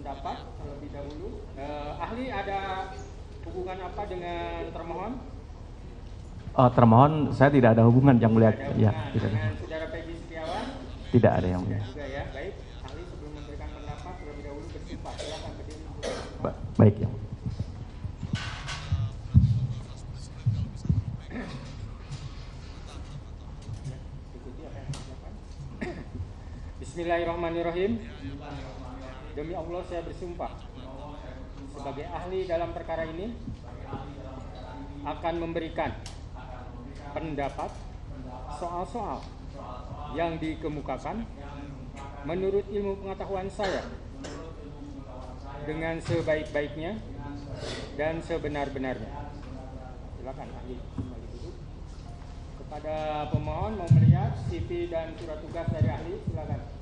pendapat terlebih dahulu. Ahli ada hubungan apa dengan termohon? Termohon, saya tidak ada hubungan yang mulia. Ya, tidak dengan ada. saudara Peggy Setiawan? Tidak ada yang mulia. Juga ya, baik. Ahli sebelum memberikan pendapat terlebih dahulu bersumpah. Silakan berdiri. Baik ya. Bismillahirrahmanirrahim. Demi Allah saya bersumpah sebagai ahli dalam perkara ini akan memberikan pendapat soal-soal yang dikemukakan menurut ilmu pengetahuan saya dengan sebaik-baiknya dan sebenar-benarnya. Silakan ahli kembali duduk. Kepada pemohon mau melihat CV dan surat tugas dari ahli, silakan.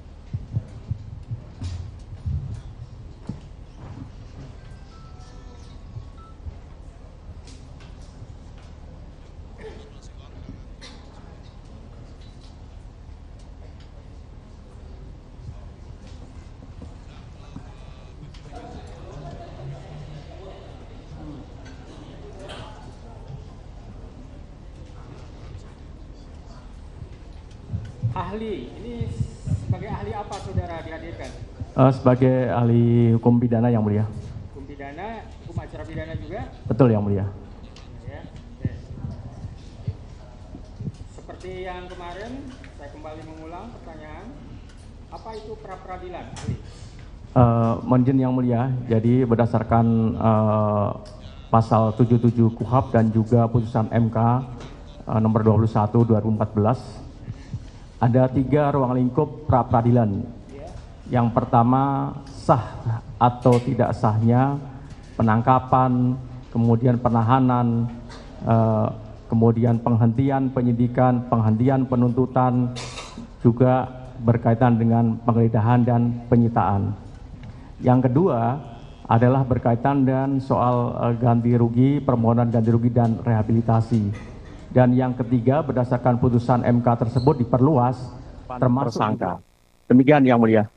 Ahli, ini sebagai ahli apa saudara dihadirkan? Sebagai ahli hukum pidana yang mulia. Hukum pidana, hukum acara pidana juga? Betul yang mulia. Ya, oke. Seperti yang kemarin, saya kembali mengulang pertanyaan. Apa itu pra-peradilan, ahli? Mohon izin yang mulia, jadi berdasarkan pasal 77 KUHP dan juga putusan MK nomor 21 2014, ada 3 ruang lingkup pra-peradilan. Yang pertama, sah atau tidak sahnya penangkapan, kemudian penahanan, kemudian penghentian penyidikan, penghentian penuntutan, juga berkaitan dengan penggeledahan dan penyitaan. Yang kedua adalah berkaitan dengan soal ganti rugi, permohonan ganti rugi dan rehabilitasi. Dan yang ketiga, berdasarkan putusan MK tersebut diperluas termasuk tersangka. Demikian yang mulia.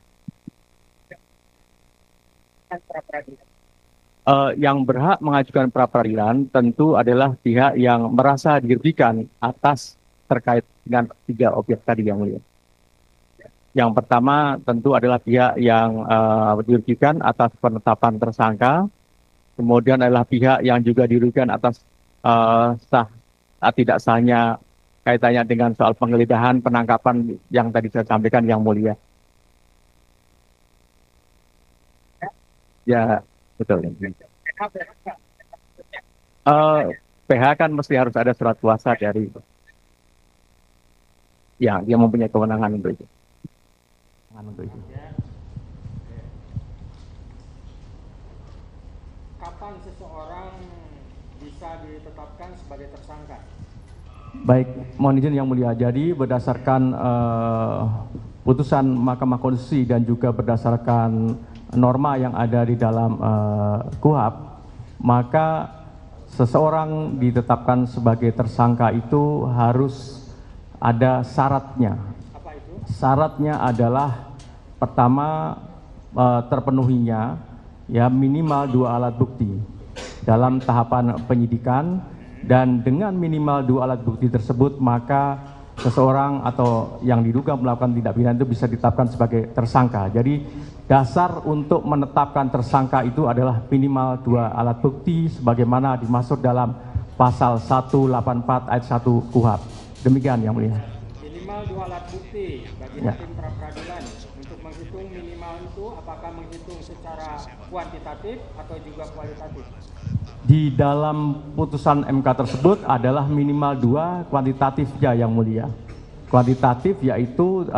Yang berhak mengajukan pra-peradilan tentu adalah pihak yang merasa dirugikan atas terkait dengan 3 objek tadi yang mulia. Yang pertama tentu adalah pihak yang dirugikan atas penetapan tersangka, kemudian adalah pihak yang juga dirugikan atas sah tidak sahnya kaitannya dengan soal penggeledahan, penangkapan yang tadi saya sampaikan yang mulia. Ya, betul. PH kan mesti harus ada surat kuasa dari ya, dia mempunyai kewenangan untuk itu. Kapan seseorang bisa ditetapkan sebagai tersangka? Baik, mohon izin yang mulia. Jadi berdasarkan putusan Mahkamah Konstitusi dan juga berdasarkan norma yang ada di dalam KUHP, maka seseorang ditetapkan sebagai tersangka itu harus ada syaratnya. Apa itu? Syaratnya adalah pertama terpenuhinya ya minimal 2 alat bukti dalam tahapan penyidikan, dan dengan minimal 2 alat bukti tersebut maka seseorang atau yang diduga melakukan tindak pidana itu bisa ditetapkan sebagai tersangka. Jadi dasar untuk menetapkan tersangka itu adalah minimal 2 alat bukti sebagaimana dimaksud dalam pasal 184 ayat 1 KUHP. Demikian yang mulia. Minimal 2 alat bukti bagi hakim pra-peradilan. Untuk menghitung minimal itu apakah menghitung secara kuantitatif atau juga kualitatif? Di dalam putusan MK tersebut adalah minimal 2, kuantitatif ya yang mulia. Kuantitatif yaitu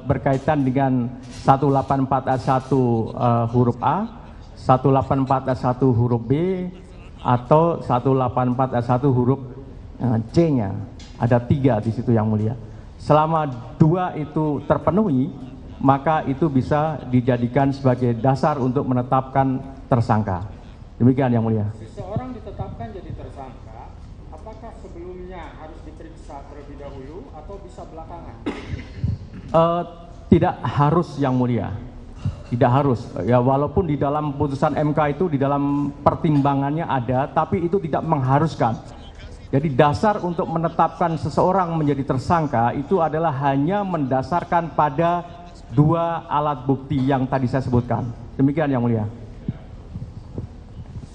berkaitan dengan 184 ayat 1 huruf A, 184 ayat 1 huruf B, atau 184 ayat 1 huruf C-nya. Ada 3 di situ yang mulia. Selama 2 itu terpenuhi, maka itu bisa dijadikan sebagai dasar untuk menetapkan tersangka. Demikian yang mulia. Seseorang ditetapkan jadi tersangka, apakah sebelumnya harus diperiksa terlebih dahulu atau bisa belakangan? Tidak harus yang mulia. Tidak harus. Ya, walaupun di dalam putusan MK itu di dalam pertimbangannya ada, tapi itu tidak mengharuskan. Jadi dasar untuk menetapkan seseorang menjadi tersangka itu adalah hanya mendasarkan pada dua alat bukti yang tadi saya sebutkan. Demikian Yang Mulia.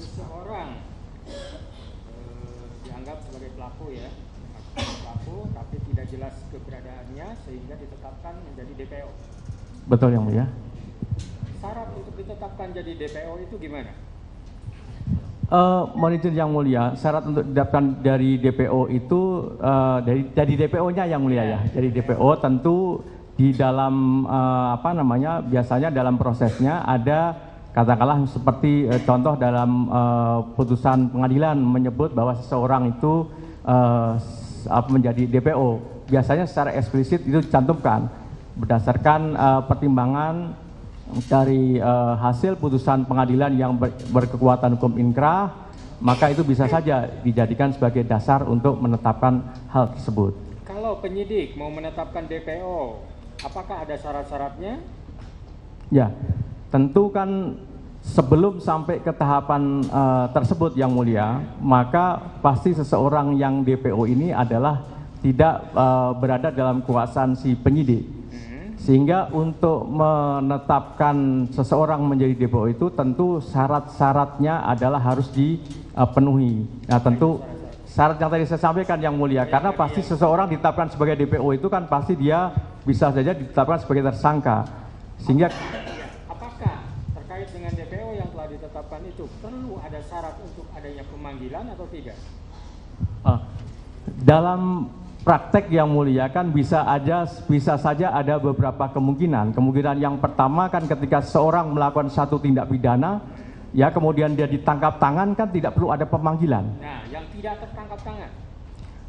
Seseorang dianggap sebagai pelaku ya, pelaku tapi tidak jelas keberadaannya sehingga ditetapkan menjadi DPO. Betul Yang Mulia. Syarat untuk ditetapkan jadi DPO itu gimana? Mohon izin Yang Mulia, syarat untuk ditetapkan dari DPO itu dari DPO-nya Yang Mulia ya. Jadi DPO tentu di dalam biasanya dalam prosesnya ada katakanlah seperti contoh dalam putusan pengadilan menyebut bahwa seseorang itu menjadi DPO. Biasanya secara eksplisit itu dicantumkan berdasarkan pertimbangan dari hasil putusan pengadilan yang berkekuatan hukum inkrah, maka itu bisa saja dijadikan sebagai dasar untuk menetapkan hal tersebut. Kalau penyidik mau menetapkan DPO, apakah ada syarat-syaratnya? Ya, tentu kan sebelum sampai ke tahapan tersebut Yang Mulia, maka pasti seseorang yang DPO ini adalah tidak berada dalam kuasaan si penyidik. Sehingga untuk menetapkan seseorang menjadi DPO itu tentu syarat-syaratnya adalah harus dipenuhi. Nah tentu syarat yang tadi saya sampaikan Yang Mulia, karena pasti seseorang ditetapkan sebagai DPO itu kan pasti dia bisa saja ditetapkan sebagai tersangka. Sehingga apakah terkait dengan DPO yang telah ditetapkan itu perlu ada syarat untuk adanya pemanggilan atau tidak? Dalam praktek Yang Mulia kan bisa saja ada beberapa kemungkinan. Kemungkinan yang pertama kan ketika seorang melakukan satu tindak pidana, ya kemudian dia ditangkap tangan kan tidak perlu ada pemanggilan. Nah, yang tidak tertangkap tangan.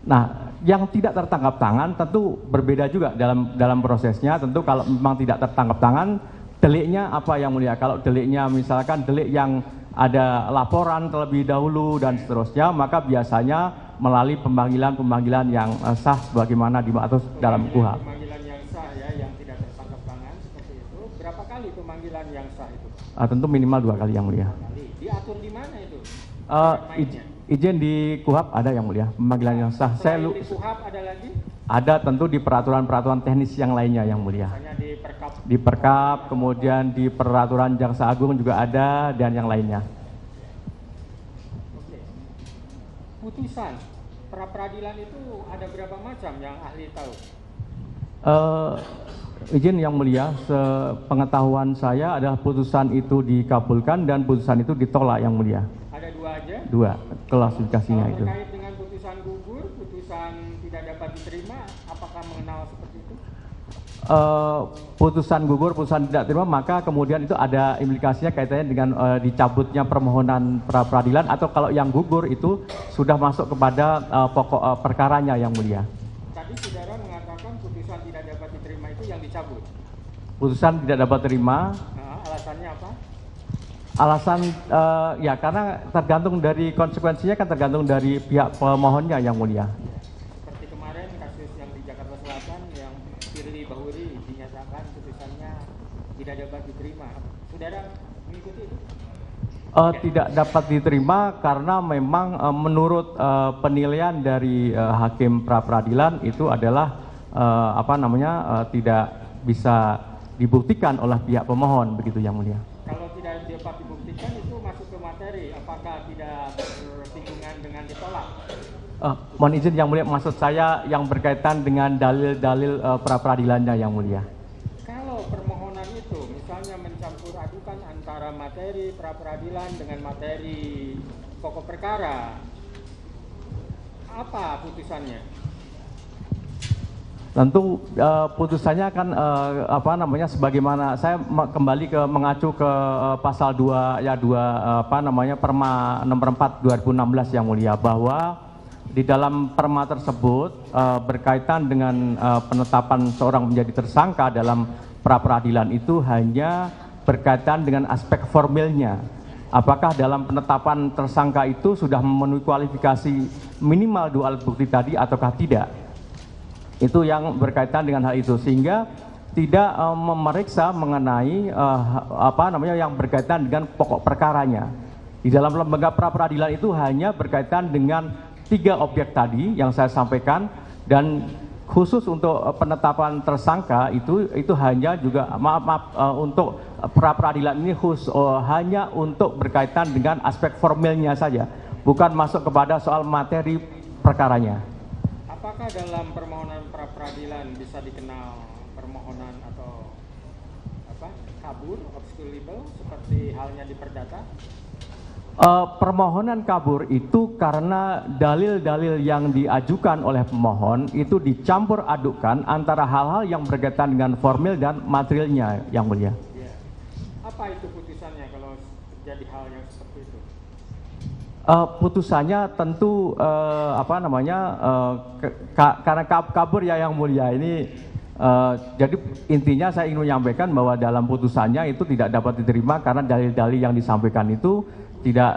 Nah, yang tidak tertangkap tangan tentu berbeda juga dalam prosesnya. Tentu kalau memang tidak tertangkap tangan, deliknya apa Yang Mulia? Kalau deliknya misalkan delik yang ada laporan terlebih dahulu dan seterusnya, maka biasanya melalui pemanggilan yang sah sebagaimana dimaksud dalam KUHP. Pemanggilan yang sah ya, yang tidak tertangkap tangan seperti itu. Berapa kali pemanggilan yang sah itu? Tentu minimal 2 kali Yang Mulia. Diatur di mana itu? Izin di KUHP ada Yang Mulia, pemanggilan yang sah. Di KUHP ada lagi? Ada tentu di peraturan-peraturan teknis yang lainnya Yang Mulia. Misalnya Di Perkap, kemudian di peraturan Jaksa Agung juga ada dan yang lainnya. Oke. Putusan pra peradilan itu ada berapa macam yang ahli tahu? Izin Yang Mulia, sepengetahuan saya adalah putusan itu dikabulkan dan putusan itu ditolak Yang Mulia. Ada 2 aja? 2 klasifikasinya itu. Terkait dengan putusan gugur, putusan tidak dapat diterima, apakah mengenal seperti itu? Putusan gugur, putusan tidak terima, maka kemudian itu ada implikasinya kaitannya dengan dicabutnya permohonan pra peradilan, atau kalau yang gugur itu sudah masuk kepada pokok perkaranya Yang Mulia. Tadi saudara mengatakan putusan tidak dapat diterima itu yang dicabut. Putusan tidak dapat terima. Alasannya apa? Alasan ya karena tergantung dari konsekuensinya, kan tergantung dari pihak pemohonnya Yang Mulia. Seperti kemarin kasus yang di Jakarta Selatan yang Firly Bahuri dinyatakan putusannya tidak dapat diterima. Saudara mengikuti itu? Tidak dapat diterima karena memang menurut penilaian dari hakim pra peradilan itu adalah tidak bisa dibuktikan oleh pihak pemohon, begitu Yang Mulia. Kalau tidak dapat dibuktikan itu masuk ke materi, apakah tidak bersinggungan dengan ditolak? Mohon izin Yang Mulia, maksud saya yang berkaitan dengan dalil-dalil pra peradilannya Yang Mulia. Kalau permohonan itu misalnya mencampur adukan antara materi pra peradilan dengan materi pokok perkara, apa putusannya? Tentu putusannya kan sebagaimana saya kembali mengacu ke pasal 2 Perma nomor 4 2016 Yang Mulia, bahwa di dalam perma tersebut berkaitan dengan penetapan seorang menjadi tersangka dalam pra peradilan itu hanya berkaitan dengan aspek formilnya. Apakah dalam penetapan tersangka itu sudah memenuhi kualifikasi minimal 2 alat bukti tadi ataukah tidak? Itu yang berkaitan dengan hal itu, sehingga tidak memeriksa mengenai yang berkaitan dengan pokok perkaranya. Di dalam lembaga pra peradilan itu hanya berkaitan dengan 3 objek tadi yang saya sampaikan, dan khusus untuk penetapan tersangka itu hanya juga untuk pra peradilan ini hanya untuk berkaitan dengan aspek formilnya saja, bukan masuk kepada soal materi perkaranya. Apakah dalam permohonan pra peradilan bisa dikenal permohonan atau kabur, obscurable, seperti halnya di perdata? Permohonan kabur itu karena dalil-dalil yang diajukan oleh pemohon itu dicampur adukkan antara hal-hal yang berkaitan dengan formil dan materialnya, Yang Mulia. Ya. Apa itu putusannya kalau terjadi hal yang seperti itu? Putusannya tentu karena kabur ya Yang Mulia ini. Jadi intinya saya ingin menyampaikan bahwa dalam putusannya itu tidak dapat diterima karena dalil-dalil yang disampaikan itu tidak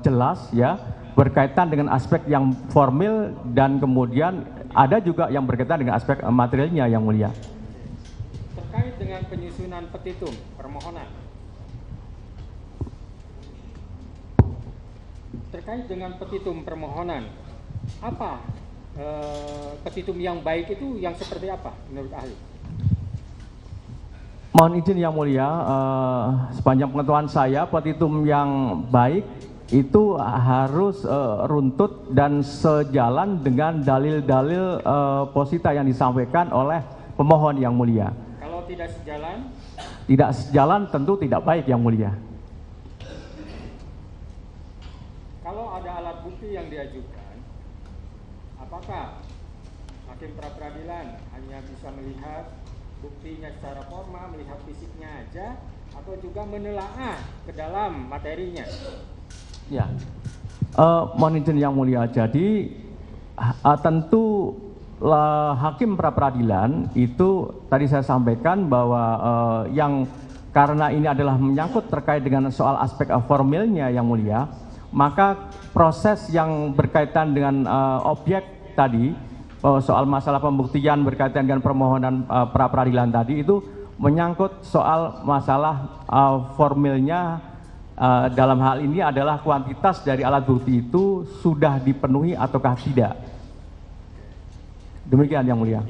jelas ya, berkaitan dengan aspek yang formil, dan kemudian ada juga yang berkaitan dengan aspek materialnya, Yang Mulia. Terkait dengan penyusunan petitum permohonan, apa petitum yang baik itu yang seperti apa menurut ahli? Mohon izin Yang Mulia, sepanjang pengetahuan saya petitum yang baik itu harus runtut dan sejalan dengan dalil-dalil posita yang disampaikan oleh pemohon, Yang Mulia. Kalau tidak sejalan? Tidak sejalan tentu tidak baik, Yang Mulia. Kalau ada alat bukti yang diajukan, apakah hakim pra peradilan hanya bisa melihat buktinya secara formal, melihat fisiknya aja, atau juga menelaah ke dalam materinya? Ya, mohon izin Yang Mulia. Jadi tentu hakim pra peradilan itu tadi saya sampaikan bahwa yang karena ini adalah menyangkut terkait dengan soal aspek formilnya, Yang Mulia, maka proses yang berkaitan dengan objek tadi, soal masalah pembuktian berkaitan dengan permohonan pra peradilan tadi itu menyangkut soal masalah formilnya, dalam hal ini adalah kuantitas dari alat bukti itu sudah dipenuhi ataukah tidak. Demikian Yang Mulia.